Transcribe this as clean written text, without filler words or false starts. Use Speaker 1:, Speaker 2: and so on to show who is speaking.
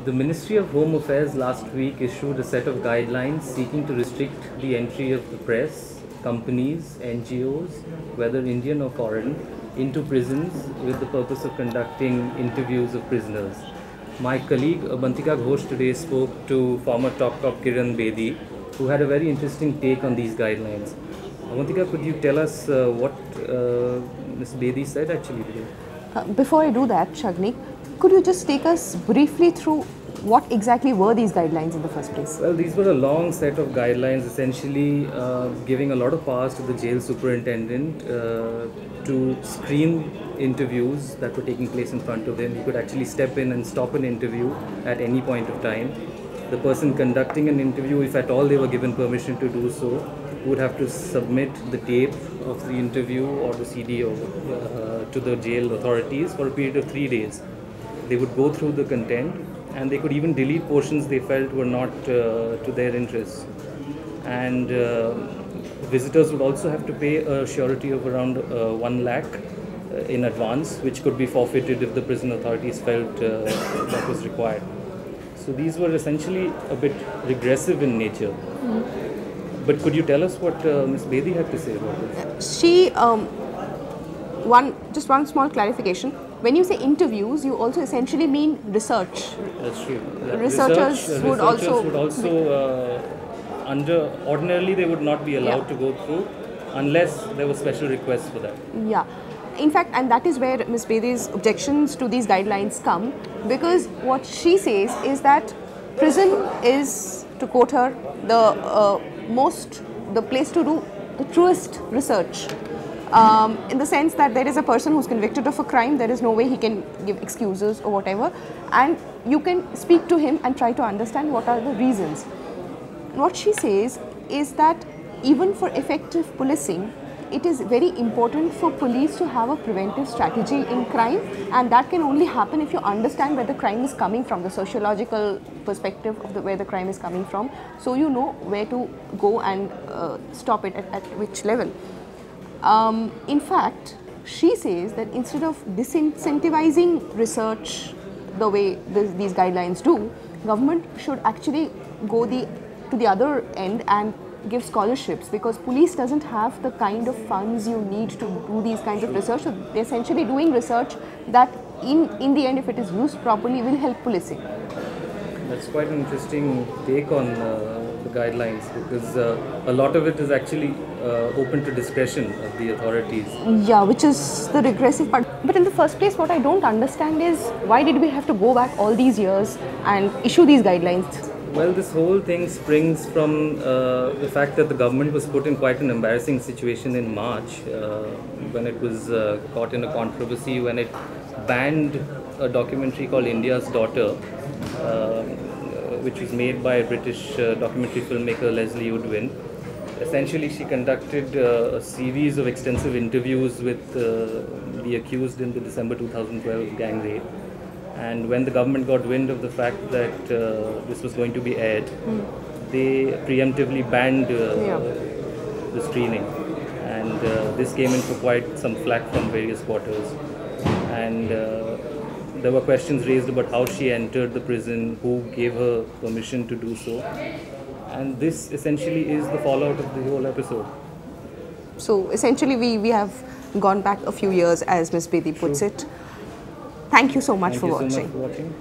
Speaker 1: The Ministry of Home Affairs last week issued a set of guidelines seeking to restrict the entry of the press, companies, NGOs, whether Indian or foreign, into prisons with the purpose of conducting interviews of prisoners. My colleague Bantika Ghosh today spoke to former top cop Kiran Bedi, who had a very interesting take on these guidelines. Bantika, could you tell us what Ms. Bedi said actually today?
Speaker 2: Before I do that, Shagnik, could you just take us briefly through what exactly were these guidelines in the first place?
Speaker 1: Well, these were a long set of guidelines, essentially giving a lot of powers to the jail superintendent to screen interviews that were taking place in front of him. He could actually step in and stop an interview at any point of time. The person conducting an interview, if at all they were given permission to do so, would have to submit the tape of the interview or the CD to the jail authorities for a period of 3 days. They would go through the content and they could even delete portions they felt were not to their interests. And visitors would also have to pay a surety of around 1 lakh in advance, which could be forfeited if the prison authorities felt that was required. So these were essentially a bit regressive in nature. But could you tell us what Ms. Bedi had to say about this?
Speaker 2: She, just one small clarification. When you say interviews, you also essentially mean research.
Speaker 1: That's true.
Speaker 2: Researchers would also
Speaker 1: ordinarily they would not be allowed to go through unless there was special requests for that.
Speaker 2: Yeah. In fact, and that is where Ms. Bedi's objections to these guidelines come, because what she says is that prison is, to quote her, the place to do the truest research. In the sense that there is a person who's convicted of a crime, there is no way he can give excuses or whatever, and you can speak to him and try to understand what are the reasons. What she says is that even for effective policing, it is very important for police to have a preventive strategy in crime, and that can only happen if you understand where the crime is coming from, the sociological perspective of where the crime is coming from, so you know where to go and stop it at which level. In fact, she says that instead of disincentivizing research the way these guidelines do, government should actually go to the other end and give scholarships, because police doesn't have the kind of funds you need to do these kinds of research. So they're essentially doing research that in the end, if it is used properly, will help policing.
Speaker 1: That's quite an interesting take on the guidelines, because a lot of it is actually open to discretion of the authorities.
Speaker 2: Yeah, which is the regressive part. But in the first place, what I don't understand is why did we have to go back all these years and issue these guidelines?
Speaker 1: Well, this whole thing springs from the fact that the government was put in quite an embarrassing situation in March when it was caught in a controversy when it banned a documentary called India's Daughter, which was made by a British documentary filmmaker Leslie Udwin. Essentially, she conducted a series of extensive interviews with the accused in the December 2012 gang raid. And when the government got wind of the fact that this was going to be aired, they preemptively banned the screening. And this came in for quite some flack from various quarters. And there were questions raised about how she entered the prison, who gave her permission to do so. And this essentially is the fallout of the whole episode.
Speaker 2: So essentially we have gone back a few years, as Ms. Bedi puts it. Thank you so much for watching.
Speaker 1: Thank you so much for watching.